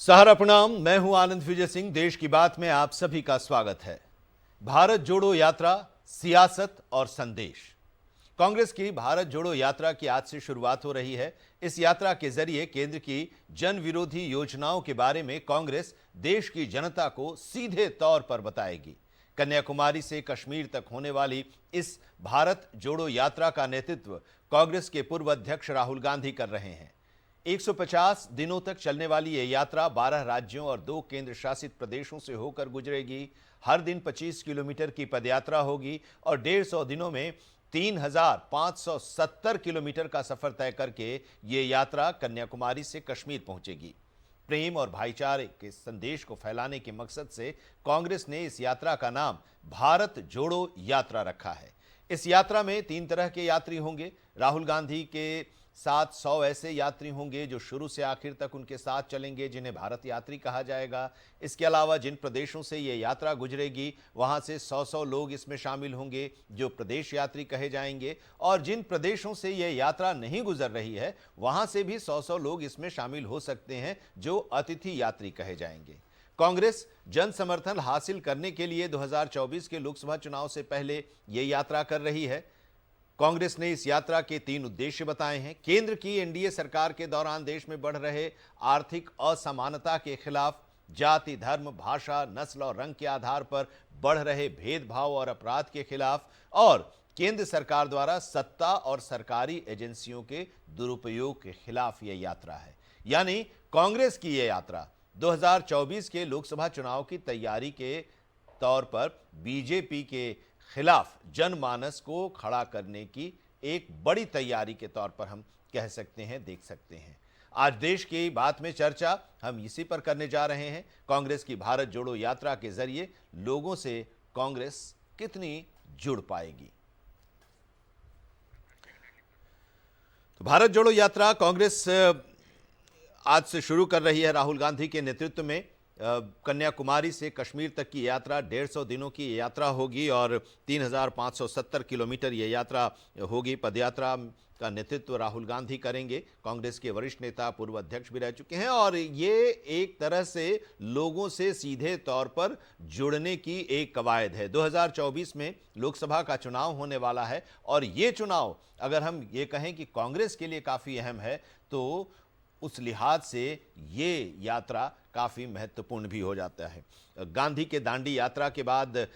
सहर प्रणाम। मैं हूं आनंद विजय सिंह। देश की बात में आप सभी का स्वागत है। भारत जोड़ो यात्रा, सियासत और संदेश। कांग्रेस की भारत जोड़ो यात्रा की आज से शुरुआत हो रही है। इस यात्रा के जरिए केंद्र की जन विरोधी योजनाओं के बारे में कांग्रेस देश की जनता को सीधे तौर पर बताएगी। कन्याकुमारी से कश्मीर तक होने वाली इस भारत जोड़ो यात्रा का नेतृत्व कांग्रेस के पूर्व अध्यक्ष राहुल गांधी कर रहे हैं। 150 दिनों तक चलने वाली यह यात्रा 12 राज्यों और 2 केंद्र शासित प्रदेशों से होकर गुजरेगी। हर दिन 25 किलोमीटर की पदयात्रा होगी और 150 दिनों में 3570 किलोमीटर का सफर तय करके ये यात्रा कन्याकुमारी से कश्मीर पहुंचेगी। प्रेम और भाईचारे के संदेश को फैलाने के मकसद से कांग्रेस ने इस यात्रा का नाम भारत जोड़ो यात्रा रखा है। इस यात्रा में 3 तरह के यात्री होंगे। राहुल गांधी के साथ 100 ऐसे यात्री होंगे जो शुरू से आखिर तक उनके साथ चलेंगे, जिन्हें भारत यात्री कहा जाएगा। इसके अलावा जिन प्रदेशों से ये यात्रा गुजरेगी वहां से 100 लोग इसमें शामिल होंगे जो प्रदेश यात्री कहे जाएंगे, और जिन प्रदेशों से ये यात्रा नहीं गुजर रही है वहां से भी 100 लोग इसमें शामिल हो सकते हैं जो अतिथि यात्री कहे जाएंगे। कांग्रेस जन समर्थन हासिल करने के लिए 2024 के लोकसभा चुनाव से पहले ये यात्रा कर रही है। कांग्रेस ने इस यात्रा के 3 उद्देश्य बताए हैं। केंद्र की एनडीए सरकार के दौरान देश में बढ़ रहे आर्थिक असमानता के खिलाफ, जाति, धर्म, भाषा, नस्ल और रंग के आधार पर बढ़ रहे भेदभाव और अपराध के खिलाफ, और केंद्र सरकार द्वारा सत्ता और सरकारी एजेंसियों के दुरुपयोग के खिलाफ यह यात्रा है। यानी कांग्रेस की यह यात्रा 2024 के लोकसभा चुनाव की तैयारी के तौर पर बीजेपी के खिलाफ जनमानस को खड़ा करने की एक बड़ी तैयारी के तौर पर हम कह सकते हैं, देख सकते हैं। आज देश की बात में चर्चा हम इसी पर करने जा रहे हैं। कांग्रेस की भारत जोड़ो यात्रा के जरिए लोगों से कांग्रेस कितनी जुड़ पाएगी। तो भारत जोड़ो यात्रा कांग्रेस आज से शुरू कर रही है। राहुल गांधी के नेतृत्व में कन्याकुमारी से कश्मीर तक की यात्रा 150 दिनों की यात्रा होगी और 3570 किलोमीटर ये यात्रा होगी। पदयात्रा का नेतृत्व राहुल गांधी करेंगे। कांग्रेस के वरिष्ठ नेता, पूर्व अध्यक्ष भी रह चुके हैं, और ये एक तरह से लोगों से सीधे तौर पर जुड़ने की एक कवायद है। 2024 में लोकसभा का चुनाव होने वाला है और ये चुनाव अगर हम ये कहें कि कांग्रेस के लिए काफ़ी अहम है तो उस लिहाज से ये यात्रा काफ़ी महत्वपूर्ण भी हो जाता है। गांधी के दांडी यात्रा के बाद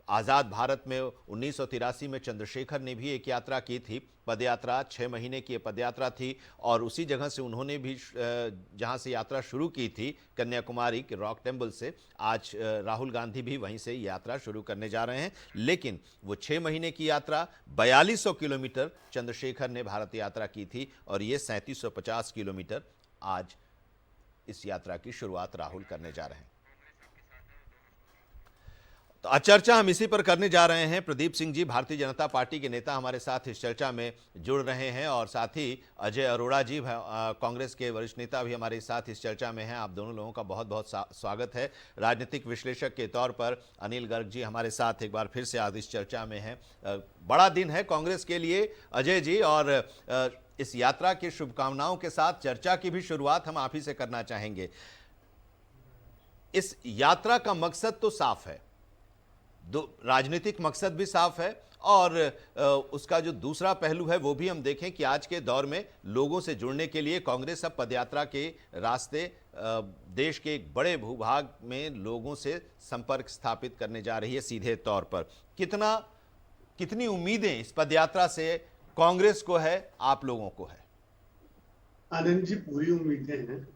आज़ाद भारत में 1983 में चंद्रशेखर ने भी एक यात्रा की थी। पदयात्रा 6 महीने की पदयात्रा थी और उसी जगह से उन्होंने भी जहां से यात्रा शुरू की थी कन्याकुमारी के रॉक टेम्पल से, आज राहुल गांधी भी वहीं से यात्रा शुरू करने जा रहे हैं। लेकिन वो 6 महीने की यात्रा 4200 किलोमीटर चंद्रशेखर ने भारत यात्रा की थी और ये 3750 किलोमीटर आज इस यात्रा की शुरुआत राहुल करने जा रहे हैं। तो आज चर्चा हम इसी पर करने जा रहे हैं। प्रदीप सिंह जी, भारतीय जनता पार्टी के नेता, हमारे साथ इस चर्चा में जुड़ रहे हैं और साथ ही अजय अरोड़ा जी, कांग्रेस के वरिष्ठ नेता, भी हमारे साथ इस चर्चा में हैं। आप दोनों लोगों का बहुत बहुत स्वागत है। राजनीतिक विश्लेषक के तौर पर अनिल गर्ग जी हमारे साथ एक बार फिर से आज इस चर्चा में हैं। बड़ा दिन है कांग्रेस के लिए अजय जी, और इस यात्रा की शुभकामनाओं के साथ चर्चा की भी शुरुआत हम आप ही से करना चाहेंगे। इस यात्रा का मकसद तो साफ है, राजनीतिक मकसद भी साफ है, और उसका जो दूसरा पहलू है वो भी हम देखें कि आज के दौर में लोगों से जुड़ने के लिए कांग्रेस अब पदयात्रा के रास्ते देश के एक बड़े भूभाग में लोगों से संपर्क स्थापित करने जा रही है सीधे तौर पर। कितनी उम्मीदें इस पदयात्रा से कांग्रेस को है, आप लोगों को है? आनंद जी, पूरी उम्मीदें हैं।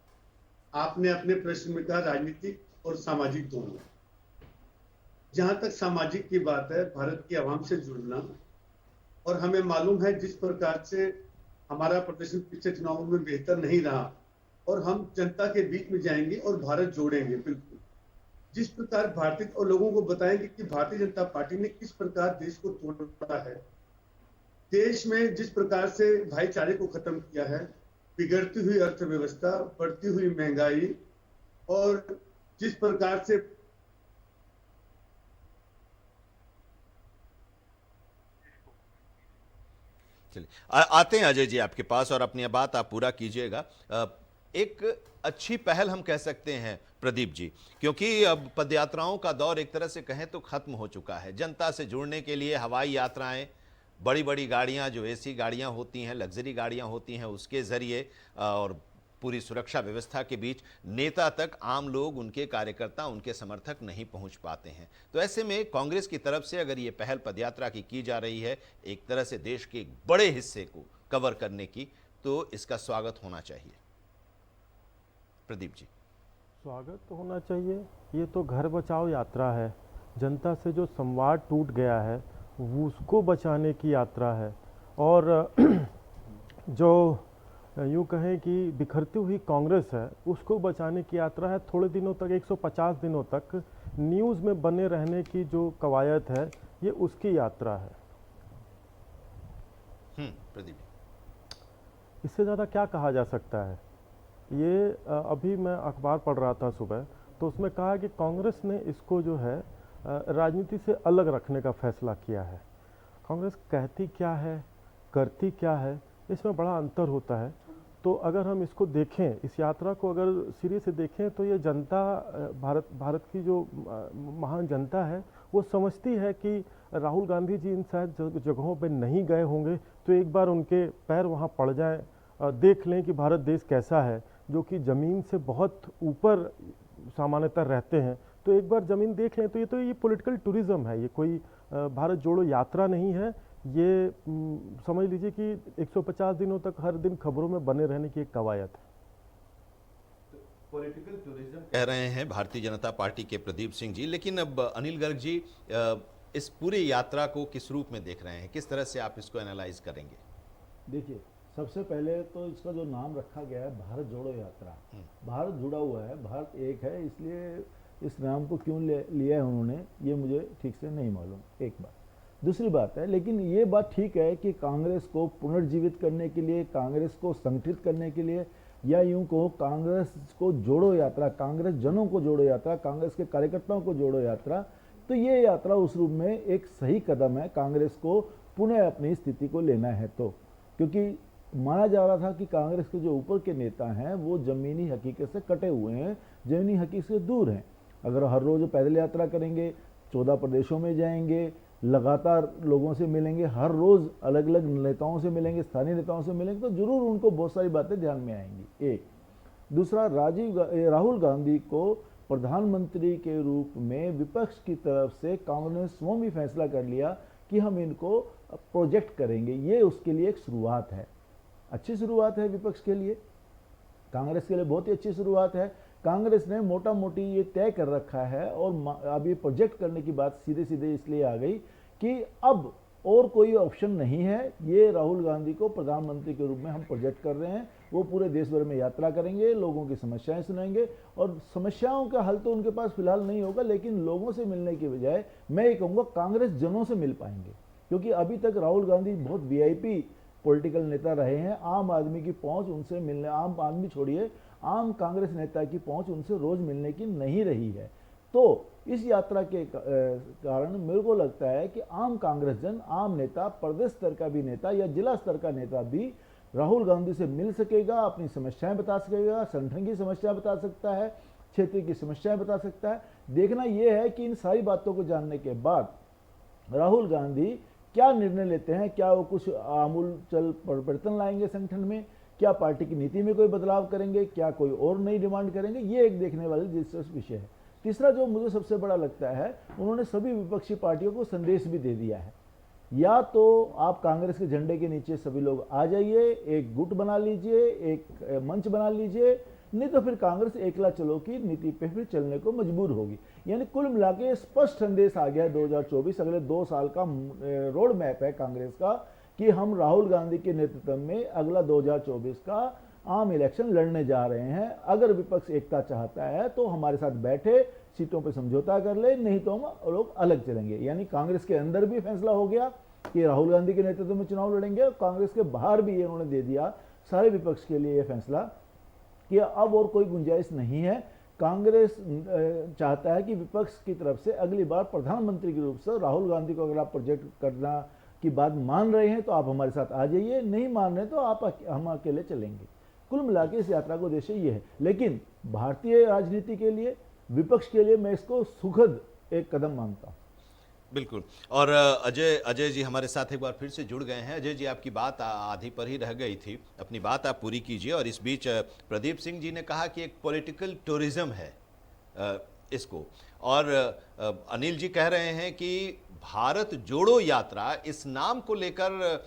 आपने अपने प्रश्न में कहा राजनीतिक और सामाजिक दोनों। जहां तक सामाजिक की बात है, भारत की आवाम से जुड़ना, और हमें मालूम है जिस प्रकार से हमारा प्रदर्शन पिछले चुनावों में बेहतर नहीं रहा, और हम जनता के बीच में जाएंगे और भारत जोड़ेंगे। बिल्कुल जिस प्रकार भारतीय और लोगों को बताएंगे कि भारतीय जनता पार्टी ने किस प्रकार देश को तोड़ा है, देश में जिस प्रकार से भाईचारे को खत्म किया है, बिगड़ती हुई अर्थव्यवस्था, बढ़ती हुई महंगाई, और जिस प्रकार से चलिए आते हैं अजय जी आपके पास, और अपनी बात आप पूरा कीजिएगा। एक अच्छी पहल हम कह सकते हैं प्रदीप जी, क्योंकि अब पदयात्राओं का दौर एक तरह से कहें तो खत्म हो चुका है। जनता से जुड़ने के लिए हवाई यात्राएं, बड़ी बड़ी गाड़ियां जो एसी गाड़ियां होती हैं, लग्जरी गाड़ियां होती हैं, उसके जरिए और पूरी सुरक्षा व्यवस्था के बीच नेता तक आम लोग, उनके कार्यकर्ता, उनके समर्थक नहीं पहुंच पाते हैं। तो ऐसे में कांग्रेस की तरफ से अगर ये पहल पदयात्रा की जा रही है, एक तरह से देश के एक बड़े हिस्से को कवर करने की, तो इसका स्वागत होना चाहिए। प्रदीप जी। स्वागत तो होना चाहिए। ये तो घर बचाओ यात्रा है। जनता से जो संवाद टूट गया है वो उसको बचाने की यात्रा है। और जो यूँ कहें कि बिखरती हुई कांग्रेस है उसको बचाने की यात्रा है। थोड़े दिनों तक, 150 दिनों तक न्यूज़ में बने रहने की जो कवायद है, ये उसकी यात्रा है। प्रदीप, इससे ज़्यादा क्या कहा जा सकता है। ये अभी मैं अखबार पढ़ रहा था सुबह, तो उसमें कहा कि कांग्रेस ने इसको जो है राजनीति से अलग रखने का फैसला किया है। कांग्रेस कहती क्या है, करती क्या है, इसमें बड़ा अंतर होता है। तो अगर हम इसको देखें, इस यात्रा को अगर सिरे से देखें, तो ये जनता, भारत की जो महान जनता है, वो समझती है कि राहुल गांधी जी इन शायद जगहों पे नहीं गए होंगे, तो एक बार उनके पैर वहाँ पड़ जाएं, देख लें कि भारत देश कैसा है, जो कि ज़मीन से बहुत ऊपर सामान्यतः रहते हैं। तो एक बार ज़मीन देख लें। तो ये पॉलिटिकल टूरिज़्म है, ये कोई भारत जोड़ो यात्रा नहीं है। ये समझ लीजिए कि 150 दिनों तक हर दिन खबरों में बने रहने की एक कवायद है। पॉलिटिकल टूरिज्म कह रहे हैं भारतीय जनता पार्टी के प्रदीप सिंह जी। लेकिन अब अनिल गर्ग जी, इस पूरी यात्रा को किस रूप में देख रहे हैं, किस तरह से आप इसको एनालाइज करेंगे? देखिए, सबसे पहले तो इसका जो नाम रखा गया है भारत जोड़ो यात्रा, भारत जुड़ा हुआ है, भारत एक है, इसलिए इस नाम को क्यों लिया है उन्होंने, ये मुझे ठीक से नहीं मालूम, एक बात। दूसरी बात है, लेकिन ये बात ठीक है कि कांग्रेस को पुनर्जीवित करने के लिए, कांग्रेस को संगठित करने के लिए, या यूं कहो कांग्रेस को जोड़ो यात्रा, कांग्रेस जनों को जोड़ो यात्रा, कांग्रेस के कार्यकर्ताओं को जोड़ो यात्रा, तो ये यात्रा उस रूप में एक सही कदम है कांग्रेस को पुनः अपनी स्थिति को लेना है। तो क्योंकि माना जा रहा था कि कांग्रेस के जो ऊपर के नेता हैं वो ज़मीनी हकीकत से कटे हुए हैं, ज़मीनी हकीकत से दूर हैं। अगर हर रोज़ पैदल यात्रा करेंगे, 14 प्रदेशों में जाएंगे, लगातार लोगों से मिलेंगे, हर रोज़ अलग अलग नेताओं से मिलेंगे, स्थानीय नेताओं से मिलेंगे, तो जरूर उनको बहुत सारी बातें ध्यान में आएंगी। एक दूसरा, राहुल गांधी को प्रधानमंत्री के रूप में विपक्ष की तरफ से कांग्रेस ने स्वयं भी फैसला कर लिया कि हम इनको प्रोजेक्ट करेंगे। ये उसके लिए एक शुरुआत है, अच्छी शुरुआत है विपक्ष के लिए, कांग्रेस के लिए बहुत ही अच्छी शुरुआत है। कांग्रेस ने मोटा मोटी ये तय कर रखा है, और अब ये प्रोजेक्ट करने की बात सीधे सीधे इसलिए आ गई कि अब और कोई ऑप्शन नहीं है। ये राहुल गांधी को प्रधानमंत्री के रूप में हम प्रोजेक्ट कर रहे हैं। वो पूरे देश भर में यात्रा करेंगे, लोगों की समस्याएं सुनेंगे, और समस्याओं का हल तो उनके पास फिलहाल नहीं होगा, लेकिन लोगों से मिलने के बजाय मैं ये कहूँगा कांग्रेस जनों से मिल पाएंगे। क्योंकि अभी तक राहुल गांधी बहुत वीआईपी पॉलिटिकल नेता रहे हैं, आम आदमी की पहुंच उनसे मिलने, आम आदमी छोड़िए, आम कांग्रेस नेता की पहुंच उनसे रोज मिलने की नहीं रही है। तो इस यात्रा के कारण मेरे को लगता है कि आम कांग्रेस जन, आम नेता, प्रदेश स्तर का भी नेता या जिला स्तर का नेता भी राहुल गांधी से मिल सकेगा, अपनी समस्याएं बता सकेगा, संगठन की समस्या बता सकता है, क्षेत्र की समस्याएं बता सकता है। देखना यह है कि इन सारी बातों को जानने के बाद राहुल गांधी क्या निर्णय लेते हैं, क्या वो कुछ आमूल चल परिवर्तन लाएंगे संगठन में, क्या पार्टी की नीति में कोई बदलाव करेंगे, क्या कोई और नई डिमांड करेंगे, ये एक देखने वाली दिलचस्प विषय है। तीसरा जो मुझे सबसे बड़ा लगता है, उन्होंने सभी विपक्षी पार्टियों को संदेश भी दे दिया है, या तो आप कांग्रेस के झंडे के नीचे सभी लोग आ जाइए, एक गुट बना लीजिए, एक मंच बना लीजिए, नहीं तो फिर कांग्रेस एकला चलो की नीति पे फिर चलने को मजबूर होगी। यानी कुल मिला के स्पष्ट संदेश आ गया 2024, अगले 2 साल का रोड मैप है कांग्रेस का कि हम राहुल गांधी के नेतृत्व में अगला 2024 का आम इलेक्शन लड़ने जा रहे हैं। अगर विपक्ष एकता चाहता है तो हमारे साथ बैठे, सीटों पर समझौता कर ले, नहीं तो हम लोग अलग चलेंगे। यानी कांग्रेस के अंदर भी फैसला हो गया कि राहुल गांधी के नेतृत्व में चुनाव लड़ेंगे, और कांग्रेस के बाहर भी उन्होंने दे दिया सारे विपक्ष के लिए यह फैसला कि अब और कोई गुंजाइश नहीं है। कांग्रेस चाहता है कि विपक्ष की तरफ से अगली बार प्रधानमंत्री के रूप से राहुल गांधी को अगर आप प्रोजेक्ट करना की बात मान रहे हैं तो आप हमारे साथ आ जाइए, नहीं मान रहे तो आप हम अकेले चलेंगे। कुल मिला के इस यात्रा का उद्देश्य ये है। लेकिन भारतीय राजनीति के लिए, विपक्ष के लिए मैं इसको सुखद एक कदम मानता हूँ। बिल्कुल। और अजय जी हमारे साथ एक बार फिर से जुड़ गए हैं। अजय जी, आपकी बात आधी पर ही रह गई थी, अपनी बात आप पूरी कीजिए। और इस बीच प्रदीप सिंह जी ने कहा कि एक पॉलिटिकल टूरिज्म है इसको, और अनिल जी कह रहे हैं कि भारत जोड़ो यात्रा, इस नाम को लेकर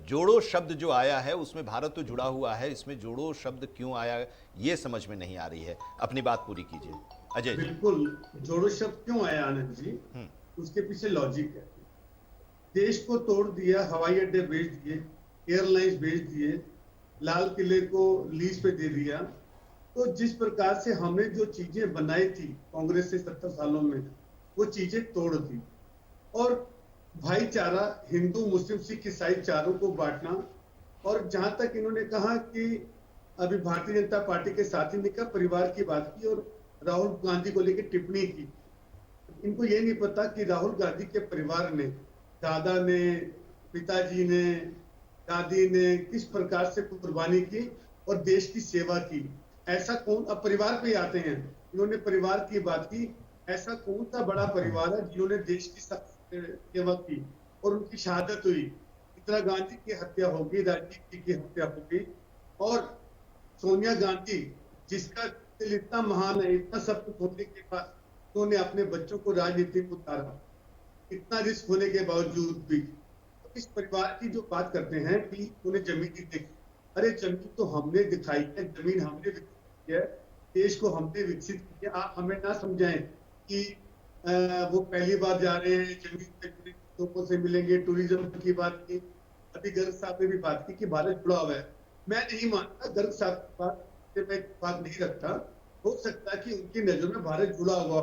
जोड़ो शब्द जो आया है उसमें भारत तो जुड़ा हुआ है, इसमें जोड़ो शब्द क्यों आया ये समझ में नहीं आ रही है। अपनी बात पूरी कीजिए अजय जी। बिल्कुल, जोड़ो शब्द क्यों आया आनंद जी, उसके पीछे लॉजिक है। देश को तोड़ दिया, हवाई अड्डे बेच दिए, एयरलाइंस बेच दिए, लाल किले को लीज पे दे दिया। तो जिस प्रकार से हमने जो चीजें बनाई थी कांग्रेस से 70 सालों में, वो चीजें तोड़ दी। और भाईचारा, हिंदू मुस्लिम सिख ईसाई चारों को बांटना। और जहां तक इन्होंने कहा कि अभी भारतीय जनता पार्टी के साथी ने कहा परिवार की बात की और राहुल गांधी को लेकर टिप्पणी की। इनको ये नहीं पता कि राहुल गांधी के परिवार ने, दादा ने, पिताजी ने, दादी ने किस प्रकार से कुर्बानी की और देश की सेवा की। ऐसा कौन, अब परिवार पे आते हैं, इन्होंने परिवार की बात की। ऐसा कौन सा बड़ा परिवार है जिन्होंने देश की सेवा की और उनकी शहादत हुई। इंदिरा गांधी की हत्या होगी, राजीव जी की हत्या होगी, और सोनिया गांधी जिसका दिल इतना महान है, इतना सब कुछ होने के बाद उन्होंने अपने बच्चों को राजनीति में उतारा, इतना रिस्क होने के बावजूद भी। तो इस परिवार की जो बात करते हैं कि उन्हें जमीन नहीं देखी, अरे जमीन तो हमने दिखाई है, जमीन हमने विकसित की है, देश को हमने विकसित किया। आप हमें ना समझाएं कि वो पहली बार जा रहे हैं, जमीन से जुड़े लोगों से मिलेंगे, टूरिज्म की बात की। अभी गर्ग साहब ने भी बात की कि भारत जुड़ा हुआ है। मैं नहीं मानता, गर्ग साहब की बात से मैं बात नहीं रखता। हो सकता है कि उनकी नजर में भारत जुड़ा हुआ,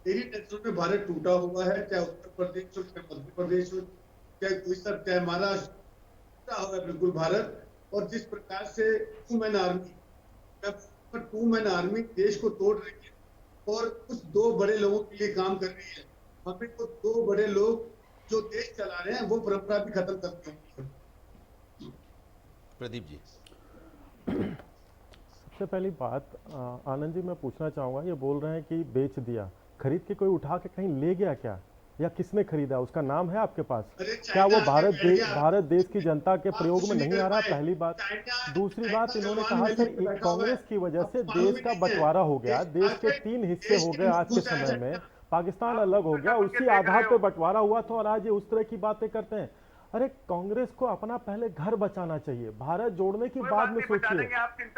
मेरी नजर में भारत टूटा हुआ है, चाहे उत्तर प्रदेश हो, चाहे मध्य प्रदेश हो, चाहे गुजरात, चाहे महाराष्ट्र, टूटा हुआ है बिल्कुल भारत। और जिस प्रकार से टू मैन आर्मी देश को तोड़ रही है और कुछ दो बड़े लोगों के लिए काम कर रही है, हमें तो दो बड़े लोग जो देश चला रहे हैं वो परंपरा भी खत्म करते हैं। प्रदीप जी, सबसे पहली बात आनंद जी मैं पूछना चाहूँगा, ये बोल रहे हैं कि बेच दिया, खरीद के कोई उठा के कहीं ले गया क्या, या किसने खरीदा, उसका नाम है आपके पास? क्या वो भारत देश की जनता के प्रयोग में नहीं आ रहा? पहली बात। दूसरी बात, इन्होंने कहा सर कांग्रेस की वजह से देश का बंटवारा हो गया, देश के 3 हिस्से हो गए आज के समय में, पाकिस्तान अलग हो गया, उसी आधार पर बंटवारा हुआ था और आज ये उस तरह की बातें करते हैं। अरे कांग्रेस को अपना पहले घर बचाना चाहिए, भारत जोड़ने की बाद में सोचिए।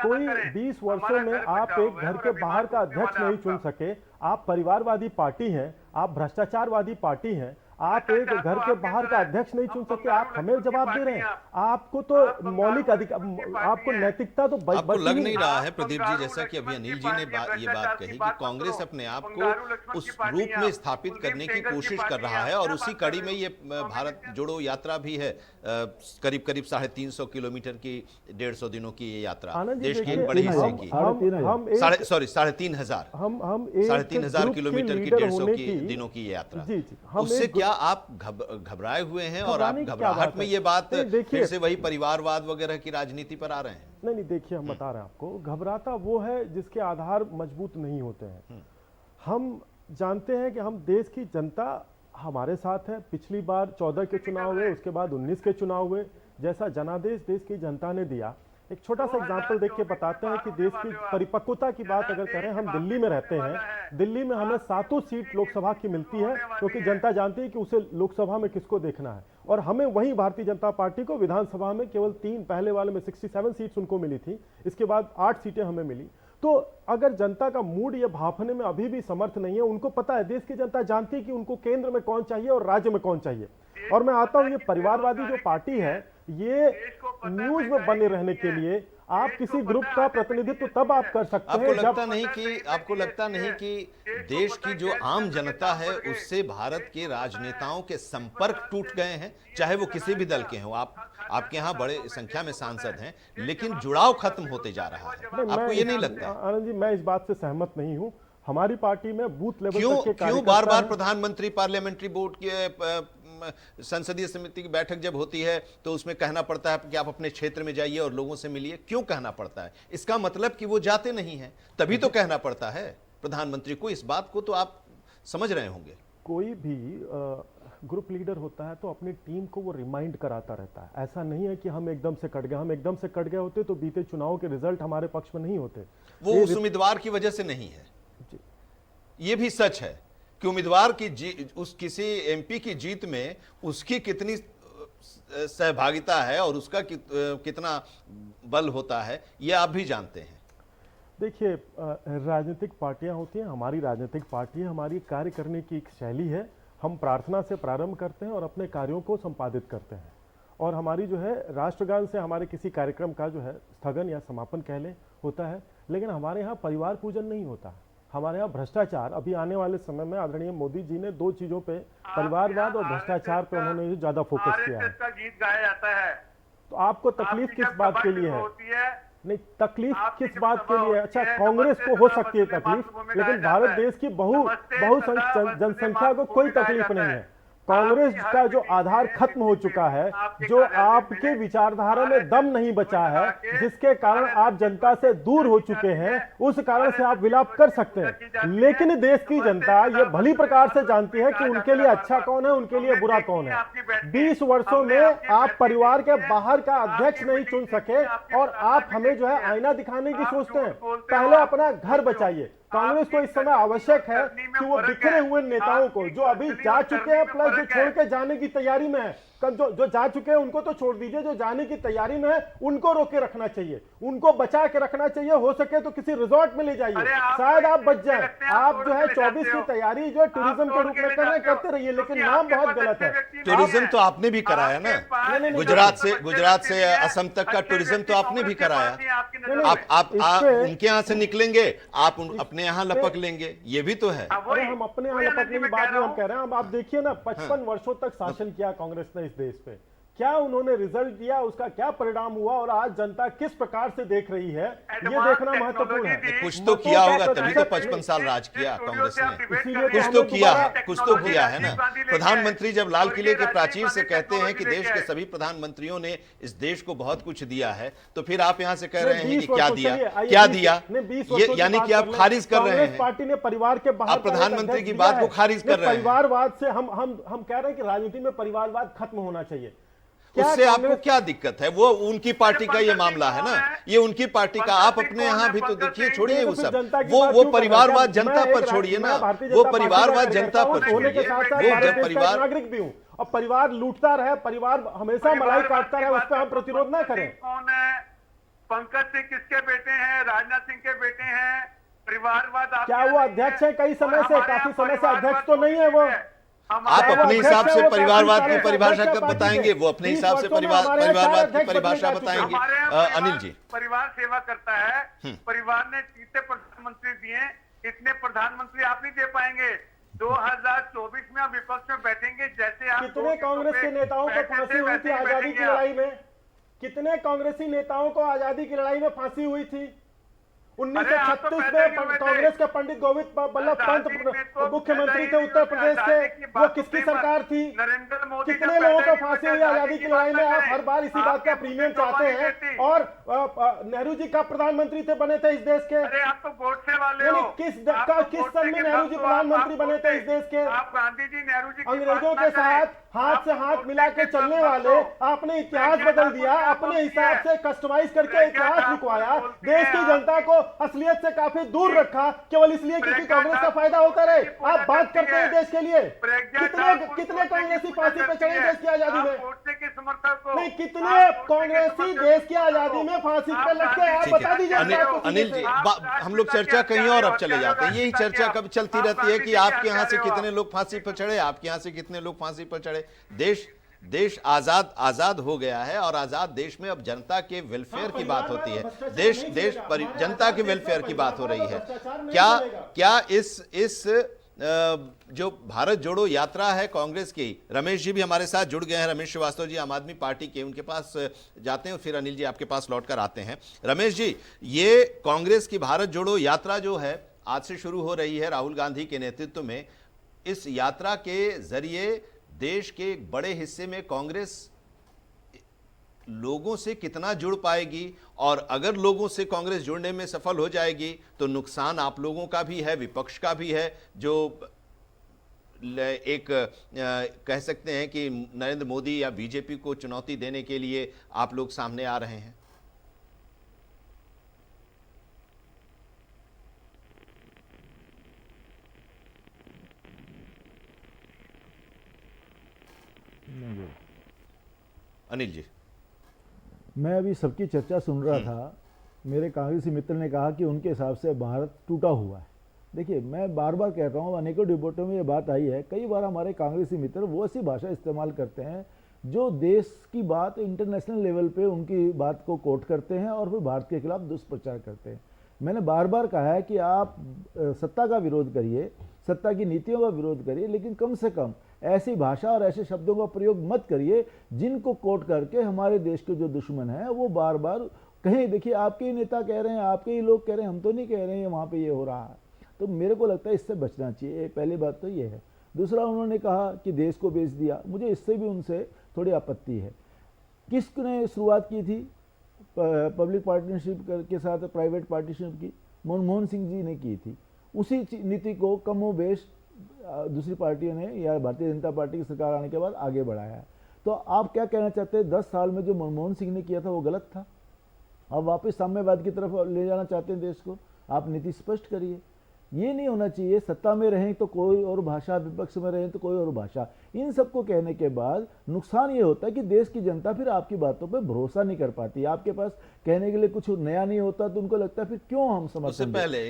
कोई 20 वर्षों में आप एक घर के बाहर का अध्यक्ष नहीं चुन सके, आप परिवारवादी पार्टी हैं, आप भ्रष्टाचारवादी पार्टी हैं, आप एक घर के बाहर का अध्यक्ष नहीं चुन सकते, आप हमें जवाब दे रहे हैं। आपको तो मौलिक अधिकार, आपको नैतिकता तो आपको लग नहीं रहा है प्रदीप जी, जैसा कि अभी अनिल जी ने ये बात कही कि कांग्रेस अपने आप को उस रूप में स्थापित करने की कोशिश कर रहा है, और उसी कड़ी में ये भारत जोड़ो यात्रा भी है, करीब करीब 350 किलोमीटर की 150 दिनों की ये यात्रा, देश के एक बड़े हिस्से की, 3,500 किलोमीटर की 150 दिनों की यात्रा। उससे क्या आप घबराए हुए हैं और आप घबराहट में ये बात फिर से वही परिवारवाद वगैरह की राजनीति पर आ रहे हैं? नहीं, देखिए हम बता रहे हैं आपको, घबराता वो है जिसके आधार मजबूत नहीं होते हैं। हम जानते हैं कि हम देश की जनता हमारे साथ है। पिछली बार 14 के चुनाव हुए, उसके बाद 19 के चुनाव हुए, जैसा जनादेश देश की जनता ने दिया। एक छोटा सा एग्जाम्पल देख के बताते हैं कि देश की परिपक्वता की बात अगर करें, हम दिल्ली में रहते हैं, दिल्ली में हमें 7 सीट लोकसभा की मिलती है क्योंकि जनता जानती है कि उसे लोकसभा में किसको देखना है, और हमें वहीं भारतीय जनता पार्टी को विधानसभा में केवल 3, पहले वाले में 67 सीट्स उनको मिली थी, इसके बाद 8 सीटें हमें मिली। तो अगर जनता का मूड ये भांपने में अभी भी समर्थ नहीं है, उनको पता है, देश की जनता जानती है कि उनको केंद्र में कौन चाहिए और राज्य में कौन चाहिए। और मैं आता हूं, ये परिवारवादी जो पार्टी है, ये न्यूज में बने रहने के लिए आप किसी ग्रुप का प्रतिनिधित्व तब आप कर सकते हैं। आपको लगता नहीं कि देश की जो आम जनता है उससे भारत के राजनेताओं के संपर्क टूट गए हैं, चाहे वो किसी भी दल के हों? आपके यहाँ बड़े संख्या में सांसद हैं, लेकिन जुड़ाव खत्म होते जा रहा है, आपको ये नहीं लगता? आनंद जी, मैं इस बात से सहमत नहीं हूं। हमारी पार्टी में बूथ लेवल क्यों बार-बार प्रधानमंत्री पार्लियामेंट्री बोर्ड के संसदीय समिति की बैठक जब होती है तो उसमें कहना पड़ता है कि आप अपने क्षेत्र में जाइए और लोगों से मिलिए। क्यों कहना पड़ता है? इसका मतलब कि वो जाते नहीं हैं, तभी तो कहना पड़ता है प्रधानमंत्री को। इस बात को तो आप समझ रहे होंगे। कोई भी ग्रुप लीडर होता है तो अपनी टीम को वो रिमाइंड कराता रहता है। ऐसा नहीं है कि हम एकदम से कट गए, हम एकदम से कट गए होते तो बीते चुनाव के रिजल्ट हमारे पक्ष में नहीं होते। वो उस उम्मीदवार की वजह से नहीं है, ये भी सच है कि उम्मीदवार की उस किसी एमपी की जीत में उसकी कितनी सहभागिता है और उसका कितना बल होता है, ये आप भी जानते हैं। देखिए, राजनीतिक पार्टियां होती हैं, हमारी राजनीतिक पार्टी है, हमारी कार्य करने की एक शैली है। हम प्रार्थना से प्रारंभ करते हैं और अपने कार्यों को संपादित करते हैं। और हमारी जो है राष्ट्रगान से हमारे किसी कार्यक्रम का जो है स्थगन या समापन कह लें होता है। लेकिन हमारे यहाँ परिवार पूजन नहीं होता, हमारे यहाँ भ्रष्टाचार। अभी आने वाले समय में आदरणीय मोदी जी ने 2 चीजों पे, परिवारवाद और भ्रष्टाचार पे उन्होंने ज्यादा फोकस किया है। का गीत गाया जाता है, तो आपको तकलीफ किस बात के लिए है? नहीं, तकलीफ किस बात के लिए? अच्छा, कांग्रेस को हो सकती है तकलीफ, लेकिन भारत देश की बहुसंख्यक जनसंख्या को कोई तकलीफ नहीं है। कांग्रेस का जो आधार खत्म हो चुका है, जो आपके विचारधारा में दम नहीं बचा है, जिसके कारण आप जनता से दूर हो चुके हैं, उस कारण से आप विलाप कर सकते हैं। लेकिन देश की जनता ये भली प्रकार से जानती है कि उनके लिए अच्छा कौन है, उनके लिए बुरा कौन है। 20 वर्षों में आप परिवार के बाहर का अध्यक्ष नहीं चुन सके और आप हमें जो है आईना दिखाने की सोचते हैं। पहले अपना घर बचाइए। कांग्रेस को इस समय आवश्यक है कि वो बिखरे हुए नेताओं को, जो अभी जा चुके हैं प्लस जो छोड़ के जाने की तैयारी में है, जो जा चुके हैं उनको तो छोड़ दीजिए, जो जाने की तैयारी में है उनको रोके रखना चाहिए, उनको बचा के रखना चाहिए। हो सके तो किसी रिजॉर्ट में ले जाइए, शायद आप बच जाएं। आप जो है 24 की तैयारी जो टूरिज्म के रूप में कर रहे करते रहिए, लेकिन नाम बहुत गलत है। टूरिज्म तो आपने भी कराया ना, गुजरात से असम तक का टूरिज्म तो आपने भी कराया। आप उनके यहाँ से निकलेंगे, आप अपने यहाँ लपक लेंगे, ये भी तो है। अरे हम अपने यहाँ लपकने की बात नहीं हम कह रहे हैं। अब आप देखिए ना, 55 वर्षों तक शासन किया कांग्रेस ने इस देश पे, क्या उन्होंने रिजल्ट दिया, उसका क्या परिणाम हुआ और आज जनता किस प्रकार से देख रही है, ये देखना महत्वपूर्ण है। कुछ तो किया होगा, तभी तो 55 साल राज किया कांग्रेस ने। कुछ तो किया है ना। प्रधानमंत्री जब लाल किले के प्राचीर से कहते हैं कि देश के सभी प्रधानमंत्रियों ने इस देश को बहुत कुछ दिया है, तो फिर आप यहाँ से कह रहे हैं कि क्या दिया, ये यानी कि आप खारिज कर रहे हैं। पार्टी ने परिवार के बाहर प्रधानमंत्री की बात को खारिज कर रहे हैं। परिवारवाद से हम कह रहे हैं कि राजनीति में परिवारवाद खत्म होना चाहिए। उससे आपको क्या दिक्कत है? वो उनकी पार्टी का ये मामला है ना, ये उनकी पार्टी का। आप अपने यहाँ भी तो देखिए, छोड़िए वो सब, वो परिवारवाद जनता पर छोड़िए ना, वो परिवारवाद जनता पर छोड़िए। वो जब परिवार नागरिक भी हूँ और परिवार लूटता रहे, परिवार हमेशा मलाई काटता रहे, उस पर हम प्रतिरोध ना करें। कौन है? पंकज सिंह किसके बेटे हैं? राजनाथ सिंह के बेटे हैं। परिवारवाद क्या वो अध्यक्ष है? कई समय से, काफी समय से अध्यक्ष तो नहीं है वो। आप अपने हिसाब से परिवारवाद की परिभाषा कब बताएंगे? वो अपने हिसाब से परिवारवाद की परिभाषा बताएंगे। अनिल जी, परिवार सेवा करता है। परिवार ने कितने प्रधानमंत्री दिए, इतने प्रधानमंत्री आप नहीं दे पाएंगे। 2024 में आप विपक्ष में बैठेंगे, जैसे आप कितने कांग्रेस के नेताओं को फांसी हुई थी आजादी की लड़ाई में? कितने कांग्रेसी नेताओं को आजादी की लड़ाई में फांसी हुई थी? 1936 में कांग्रेस के पंडित गोविंद बल्लभ पंत मुख्यमंत्री थे उत्तर प्रदेश के। वो किसकी सरकार थी? नरेंद्र मोदी। कितने लोगों को फांसी हुई आजादी की लड़ाई में? आप हर बार इसी बात का प्रीमियम चाहते हैं। और नेहरू जी का प्रधानमंत्री थे, बने थे इस देश के। अरे आप तो गोडसे वाले हो। किस सन में नेहरू जी प्रधानमंत्री बने थे इस देश के? आप गांधी जी, नेहरू जी अंग्रेजों के साथ हाथ से हाथ मिला के चलने वाले, आपने इतिहास बदल दिया, अपने हिसाब से कस्टमाइज करके इतिहास लिखवाया, देश की जनता को असलियत से काफी दूर रखा, केवल इसलिए क्योंकि कांग्रेस का फायदा होता रहे। आप बात करते हैं देश के लिए। कितने कांग्रेसी फांसी पे चढ़े देश की आजादी में? नहीं, कितने कांग्रेसी देश की आजादी में फांसी पे लटके? आप बता दीजिए। अनिल जी, हम लोग चर्चा कहीं और अब चले जाते हैं। यही चर्चा कब चलती रहती है कि आपके यहाँ से कितने लोग फांसी पर चढ़े, आपके यहाँ से कितने लोग फांसी पर चढ़े। देश आजाद हो गया है और आजाद देश में अब जनता के वेलफेयर की बात होती है। जनता के वेलफेयर की बात हो रही है। क्या इस जो भारत जोड़ो यात्रा है कांग्रेस की, रमेश जी भी हमारे साथ जुड़ गए हैं। रमेश श्रीवास्तव जी आम आदमी पार्टी के, उनके पास जाते हैं, फिर अनिल जी आपके पास लौटकर आते हैं। रमेश जी, ये कांग्रेस की भारत जोड़ो यात्रा जो है आज से शुरू हो रही है राहुल गांधी के नेतृत्व में, इस यात्रा के जरिए देश के एक बड़े हिस्से में कांग्रेस लोगों से कितना जुड़ पाएगी, और अगर लोगों से कांग्रेस जुड़ने में सफल हो जाएगी तो नुकसान आप लोगों का भी है, विपक्ष का भी है, जो एक कह सकते हैं कि नरेंद्र मोदी या बीजेपी को चुनौती देने के लिए आप लोग सामने आ रहे हैं। अनिल जी, मैं अभी सबकी चर्चा सुन रहा था। मेरे कांग्रेसी मित्र ने कहा कि उनके हिसाब से भारत टूटा हुआ है। देखिए, मैं बार बार कह रहा हूँ, अनेकों डिबेटों में ये बात आई है। कई बार हमारे कांग्रेसी मित्र वो ऐसी भाषा इस्तेमाल करते हैं जो देश की बात इंटरनेशनल लेवल पे उनकी बात को कोट करते हैं और फिर भारत के खिलाफ दुष्प्रचार करते हैं। मैंने बार बार कहा है कि आप सत्ता का विरोध करिए, सत्ता की नीतियों का विरोध करिए, लेकिन कम से कम ऐसी भाषा और ऐसे शब्दों का प्रयोग मत करिए जिनको कोट करके हमारे देश के जो दुश्मन हैं वो बार बार कहें। देखिए, आपके ही नेता कह रहे हैं, आपके ही लोग कह रहे हैं, हम तो नहीं कह रहे हैं वहाँ पे ये हो रहा है। तो मेरे को लगता है इससे बचना चाहिए। पहली बात तो ये है। दूसरा, उन्होंने कहा कि देश को बेच दिया। मुझे इससे भी उनसे थोड़ी आपत्ति है। किसने शुरुआत की थी पब्लिक पार्टनरशिप के साथ प्राइवेट पार्टनरशिप की? मनमोहन सिंह जी ने की थी। उसी नीति को कमोबेश दूसरी पार्टियों ने या भारतीय जनता पार्टी की सरकार आने के बाद आगे बढ़ाया है। तो आप क्या कहना चाहते हैं? 10 साल में जो मनमोहन सिंह ने किया था वो गलत था? अब वापस साम्यवाद की तरफ ले जाना चाहते हैं देश को? आप नीति स्पष्ट करिए। ये नहीं होना चाहिए सत्ता में रहें तो कोई और भाषा, विपक्ष में रहें तो कोई और भाषा। इन सबको कहने के बाद नुकसान ये होता है कि देश की जनता फिर आपकी बातों पे भरोसा नहीं कर पाती। आपके पास कहने के लिए कुछ नया नहीं होता तो उनको लगता है फिर क्यों हम समर्थन उससे दें। पहले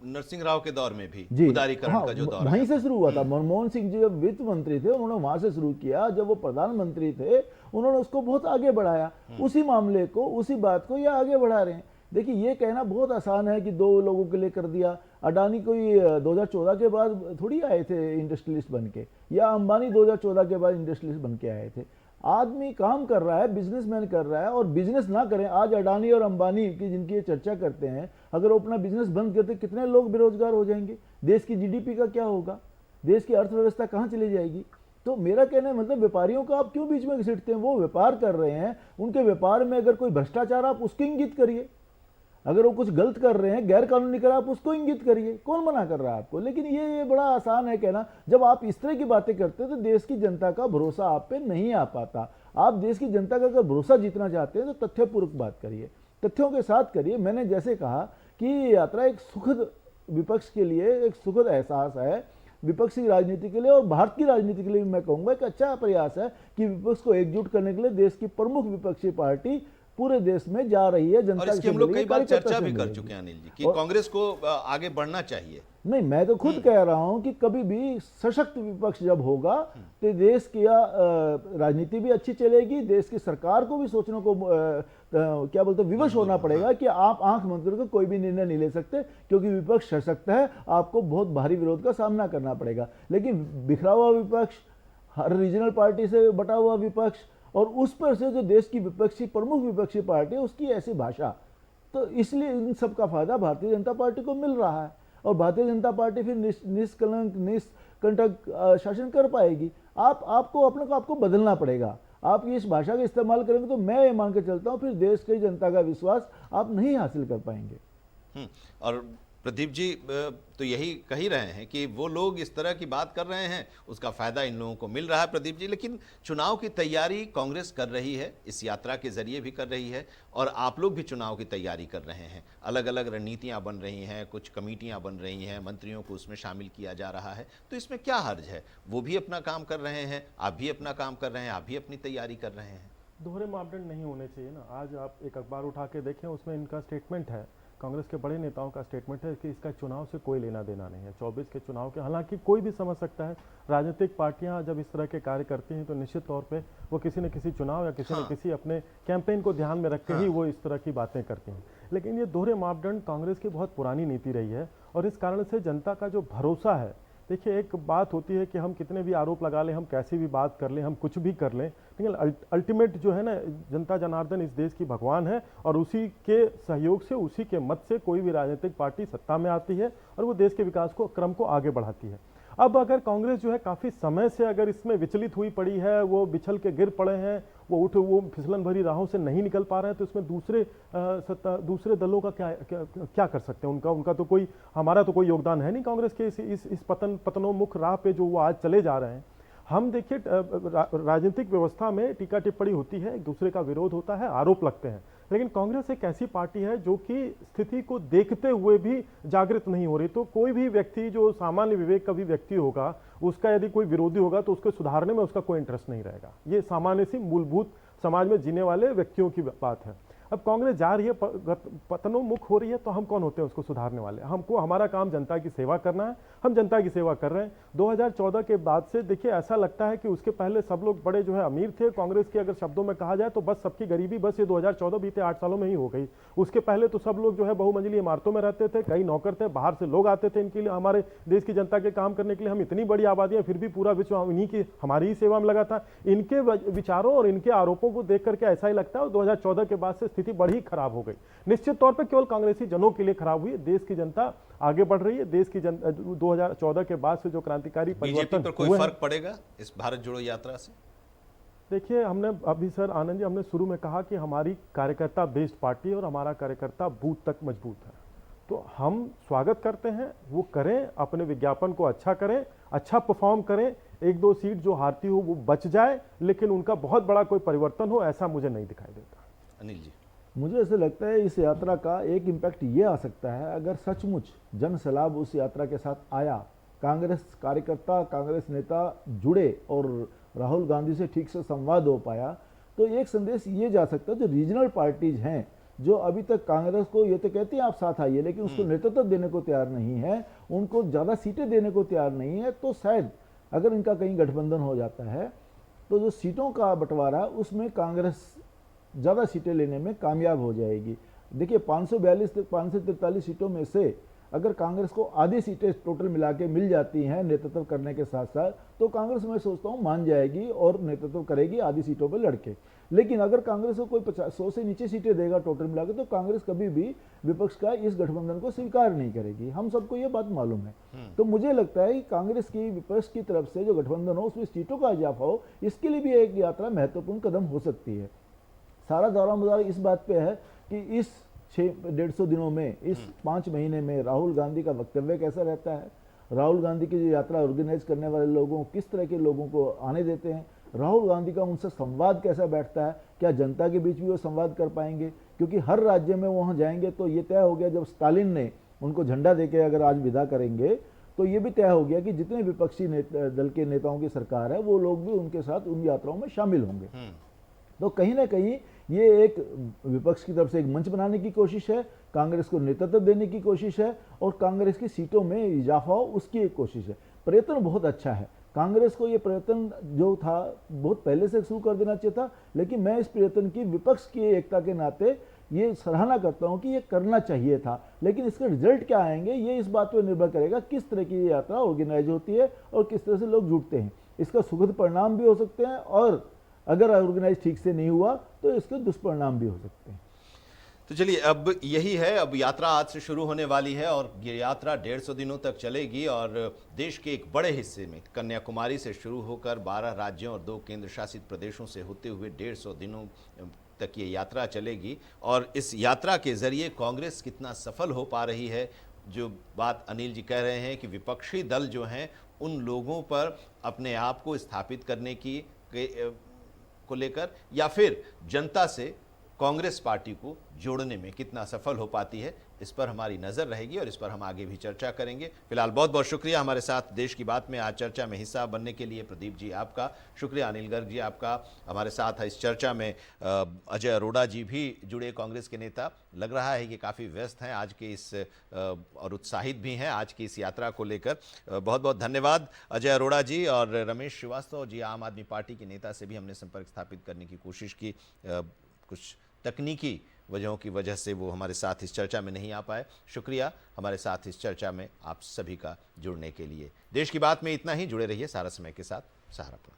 नरसिंह राव के दौर में भी जी, उदारीकरण हाँ, का जो दौर वहीं है। से शुरू हुआ था। मनमोहन सिंह जी जब वित्त मंत्री थे उन्होंने वहां से शुरू किया। जब वो प्रधानमंत्री थे उन्होंने उसको बहुत आगे बढ़ाया। उसी मामले को, उसी बात को ये आगे बढ़ा रहे हैं। देखिए, ये कहना बहुत आसान है कि 2 लोगों के लिए कर दिया। अडानी कोई 2014 के बाद थोड़ी आए थे इंडस्ट्रियलिस्ट बन के, या अंबानी 2014 के बाद इंडस्ट्रियलिस्ट बन के आए थे। आदमी काम कर रहा है, बिजनेसमैन कर रहा है। और बिजनेस ना करें, आज अडानी और अंबानी की जिनकी ये चर्चा करते हैं, अगर वो अपना बिजनेस बंद करते कितने लोग बेरोजगार हो जाएंगे? देश की जीडीपी का क्या होगा? देश की अर्थव्यवस्था कहाँ चली जाएगी? तो मेरा कहना है मतलब व्यापारियों का आप क्यों बीच में घसीटते हैं? वो व्यापार कर रहे हैं, उनके व्यापार में अगर कोई भ्रष्टाचार, आप उसको इंगित करिए। अगर वो कुछ गलत कर रहे हैं, गैर कानूनी कर, आप उसको इंगित करिए। कौन मना कर रहा है आपको? लेकिन ये बड़ा आसान है कहना। जब आप इस तरह की बातें करते हैं तो देश की जनता का भरोसा आप पे नहीं आ पाता। आप देश की जनता का अगर भरोसा जीतना चाहते हैं तो तथ्यपूर्वक बात करिए, तथ्यों के साथ करिए। मैंने जैसे कहा कि ये यात्रा एक सुखद, विपक्ष के लिए एक सुखद एहसास है, विपक्षी राजनीति के लिए और भारत की राजनीति के लिए भी मैं कहूंगा एक अच्छा प्रयास है कि विपक्ष को एकजुट करने के लिए देश की प्रमुख विपक्षी पार्टी पूरे देश में जा रही है। जनता और इसकी हम लोग कई बार चर्चा भी कर चुके हैं अनिल जी कि कांग्रेस को आगे बढ़ना चाहिए। नहीं, मैं तो खुद कह रहा हूं कि कभी भी सशक्त विपक्ष जब होगा तो देश की राजनीति भी अच्छी चलेगी। देश की सरकार को भी सोचने को क्या बोलते हैं, विवश होना पड़ेगा कि आप आंख बंद करके कोई भी निर्णय नहीं ले सकते, क्योंकि विपक्ष सशक्त है। आपको बहुत भारी विरोध का सामना करना पड़ेगा। लेकिन बिखरा हुआ विपक्ष, हर रीजनल पार्टी से बटा हुआ विपक्ष, और उस पर से जो देश की विपक्षी प्रमुख विपक्षी पार्टी है उसकी ऐसी भाषा, तो इसलिए इन सब का फायदा भारतीय जनता पार्टी को मिल रहा है। और भारतीय जनता पार्टी फिर निष्कलंक, निष्कंटक शासन कर पाएगी। आपको अपने को आपको बदलना पड़ेगा। आप इस भाषा का इस्तेमाल करेंगे तो मैं ये मान के चलता हूँ फिर देश की जनता का विश्वास आप नहीं हासिल कर पाएंगे। और प्रदीप जी तो यही कह ही रहे हैं कि वो लोग इस तरह की बात कर रहे हैं, उसका फायदा इन लोगों को मिल रहा है प्रदीप जी। लेकिन चुनाव की तैयारी कांग्रेस कर रही है, इस यात्रा के जरिए भी कर रही है, और आप लोग भी चुनाव की तैयारी कर रहे हैं। अलग अलग रणनीतियां बन रही हैं, कुछ कमेटियां बन रही हैं, मंत्रियों को उसमें शामिल किया जा रहा है। तो इसमें क्या हर्ज है? वो भी अपना काम कर रहे हैं, आप भी अपना काम कर रहे हैं, आप भी अपनी तैयारी कर रहे हैं। दोहरे मापदंड नहीं होने चाहिए ना। आज आप एक अखबार उठा के देखें, उसमें इनका स्टेटमेंट है, कांग्रेस के बड़े नेताओं का स्टेटमेंट है कि इसका चुनाव से कोई लेना देना नहीं है, 24 के चुनाव के। हालांकि कोई भी समझ सकता है, राजनीतिक पार्टियां जब इस तरह के कार्य करती हैं तो निश्चित तौर पे वो किसी न किसी चुनाव या किसी न किसी अपने कैंपेन को ध्यान में रख के ही वो इस तरह की बातें करती हैं। लेकिन ये दोहरे मापदंड कांग्रेस की बहुत पुरानी नीति रही है, और इस कारण से जनता का जो भरोसा है, देखिए एक बात होती है कि हम कितने भी आरोप लगा लें, हम कैसी भी बात कर लें, हम कुछ भी कर लें, लेकिन अल्टीमेट जो है ना, जनता जनार्दन इस देश की भगवान है, और उसी के सहयोग से, उसी के मत से कोई भी राजनीतिक पार्टी सत्ता में आती है और वो देश के विकास को, क्रम को आगे बढ़ाती है। अब अगर कांग्रेस जो है काफ़ी समय से अगर इसमें विचलित हुई पड़ी है, वो बिछल के गिर पड़े हैं, वो फिसलन भरी राहों से नहीं निकल पा रहे हैं, तो इसमें दूसरे दलों का क्या कर सकते हैं? उनका तो कोई, हमारा तो कोई योगदान है नहीं कांग्रेस के इस पतनोन्मुख राह पे जो वो आज चले जा रहे हैं। हम देखिए, राजनीतिक व्यवस्था में टीका टिप्पणी होती है, एक दूसरे का विरोध होता है, आरोप लगते हैं, लेकिन कांग्रेस एक ऐसी पार्टी है जो कि स्थिति को देखते हुए भी जागृत नहीं हो रही। तो कोई भी व्यक्ति जो सामान्य विवेक का भी व्यक्ति होगा, उसका यदि कोई विरोधी होगा तो उसको सुधारने में उसका कोई इंटरेस्ट नहीं रहेगा। ये सामान्य सी मूलभूत समाज में जीने वाले व्यक्तियों की बात है। अब कांग्रेस जा रही है, पतनोन्मुख हो रही है, तो हम कौन होते हैं उसको सुधारने वाले? हमको, हमारा काम जनता की सेवा करना है, हम जनता की सेवा कर रहे हैं। 2014 के बाद से देखिए ऐसा लगता है कि उसके पहले सब लोग बड़े जो है अमीर थे कांग्रेस के, अगर शब्दों में कहा जाए तो बस सबकी गरीबी बस ये 2014 बीते 8 सालों में ही हो गई। उसके पहले तो सब लोग जो है बहुमंजिली इमारतों में रहते थे, कई नौकर थे, बाहर से लोग आते थे इनके लिए, हमारे देश की जनता के काम करने के लिए। हम इतनी बड़ी आबादी है, फिर भी पूरा विश्व इन्हीं की, हमारी ही सेवा में लगा था। इनके विचारों और इनके आरोपों को देख करके ऐसा ही लगता है, और 2014 के बाद से स्थिति बड़ी खराब हो गई। निश्चित तौर पे केवल कांग्रेसी जनों के लिए खराब हुई है, देश की जनता आगे बढ़ रही है। देश की 2014 के बाद से जो क्रांतिकारी बीजेपी परिवर्तन पर कोई हुए हैं, फर्क पड़ेगा इस भारत जोड़ो यात्रा से? देखिए, हमने अभी सर आनंद जी, हमने शुरू में कहा कि हमारी कार्यकर्ता बेस्ड पार्टी है और हमारा कार्यकर्ता बूथ तक मजबूत है, तो हम स्वागत करते हैं, वो करें, अपने विज्ञापन को अच्छा करें, अच्छा परफॉर्म करें, 1-2 सीट जो हारती हो वो बच जाए, लेकिन उनका बहुत बड़ा कोई परिवर्तन हो ऐसा मुझे नहीं दिखाई देता। अनिल जी, मुझे ऐसा लगता है इस यात्रा का एक इम्पैक्ट ये आ सकता है, अगर सचमुच जन सैलाब उस यात्रा के साथ आया, कांग्रेस कार्यकर्ता, कांग्रेस नेता जुड़े और राहुल गांधी से ठीक से संवाद हो पाया, तो एक संदेश ये जा सकता है, जो रीजनल पार्टीज हैं, जो अभी तक कांग्रेस को ये तो कहती हैं आप साथ आइए, लेकिन उसको नेतृत्व देने को तैयार नहीं है, उनको ज़्यादा सीटें देने को तैयार नहीं है, तो शायद अगर इनका कहीं गठबंधन हो जाता है तो जो सीटों का बंटवारा उसमें कांग्रेस ज़्यादा सीटें लेने में कामयाब हो जाएगी। देखिए 542 से 543 सीटों में से अगर कांग्रेस को आधी सीटें टोटल मिला के मिल जाती हैं नेतृत्व करने के साथ साथ, तो कांग्रेस मैं सोचता हूँ मान जाएगी और नेतृत्व करेगी आधी सीटों पर लड़के। लेकिन अगर कांग्रेस को कोई 100 से नीचे सीटें देगा टोटल मिला के, तो कांग्रेस कभी भी विपक्ष का इस गठबंधन को स्वीकार नहीं करेगी, हम सबको ये बात मालूम है। तो मुझे लगता है कि कांग्रेस की विपक्ष की तरफ से जो गठबंधन हो उसमें सीटों का इजाफा हो, इसके लिए भी एक यात्रा महत्वपूर्ण कदम हो सकती है। सारा दौरा मदार इस बात पे है कि इस 150 दिनों में, इस 5 महीने में राहुल गांधी का वक्तव्य कैसा रहता है, राहुल गांधी की जो यात्रा ऑर्गेनाइज करने वाले लोगों, किस तरह के लोगों को आने देते हैं, राहुल गांधी का उनसे संवाद कैसा बैठता है, क्या जनता के बीच भी वो संवाद कर पाएंगे, क्योंकि हर राज्य में वहाँ जाएंगे तो ये तय हो गया, जब स्टालिन ने उनको झंडा देके अगर आज विदा करेंगे तो ये भी तय हो गया कि जितने विपक्षी दल के नेताओं की सरकार है वो लोग भी उनके साथ उन यात्राओं में शामिल होंगे। तो कहीं ना कहीं ये एक विपक्ष की तरफ से एक मंच बनाने की कोशिश है, कांग्रेस को नेतृत्व देने की कोशिश है और कांग्रेस की सीटों में इजाफा हो उसकी एक कोशिश है। प्रयत्न बहुत अच्छा है, कांग्रेस को ये प्रयत्न जो था बहुत पहले से शुरू कर देना चाहिए था, लेकिन मैं इस प्रयत्न की विपक्ष की एकता के नाते ये सराहना करता हूं कि ये करना चाहिए था। लेकिन इसके रिजल्ट क्या आएंगे ये इस बात पर निर्भर करेगा किस तरह की ये यात्रा ऑर्गेनाइज होती है और किस तरह से लोग जुटते हैं। इसका सुखद परिणाम भी हो सकते हैं और अगर ऑर्गेनाइज ठीक से नहीं हुआ तो इसके दुष्परिणाम भी हो सकते हैं। तो चलिए, अब यही है, अब यात्रा आज से शुरू होने वाली है और ये यात्रा 150 दिनों तक चलेगी और देश के एक बड़े हिस्से में कन्याकुमारी से शुरू होकर 12 राज्यों और 2 केंद्र शासित प्रदेशों से होते हुए 150 दिनों तक ये यात्रा चलेगी। और इस यात्रा के जरिए कांग्रेस कितना सफल हो पा रही है, जो बात अनिल जी कह रहे हैं कि विपक्षी दल जो हैं उन लोगों पर अपने आप को स्थापित करने की को लेकर या फिर जनता से कांग्रेस पार्टी को जोड़ने में कितना सफल हो पाती है, इस पर हमारी नज़र रहेगी और इस पर हम आगे भी चर्चा करेंगे। फिलहाल बहुत बहुत शुक्रिया हमारे साथ देश की बात में आज चर्चा में हिस्सा बनने के लिए। प्रदीप जी आपका शुक्रिया, अनिल गर्ग जी आपका। हमारे साथ इस चर्चा में अजय अरोड़ा जी भी जुड़े, कांग्रेस के नेता। लग रहा है कि काफ़ी व्यस्त हैं आज के इस और उत्साहित भी हैं आज की इस यात्रा को लेकर। बहुत बहुत धन्यवाद अजय अरोड़ा जी। और रमेश श्रीवास्तव जी आम आदमी पार्टी के नेता से भी हमने संपर्क स्थापित करने की कोशिश की, कुछ तकनीकी वजहों की वजह से वो हमारे साथ इस चर्चा में नहीं आ पाए। शुक्रिया हमारे साथ इस चर्चा में आप सभी का जुड़ने के लिए। देश की बात में इतना ही, जुड़े रहिए सारा समय के साथ। सहारापुर।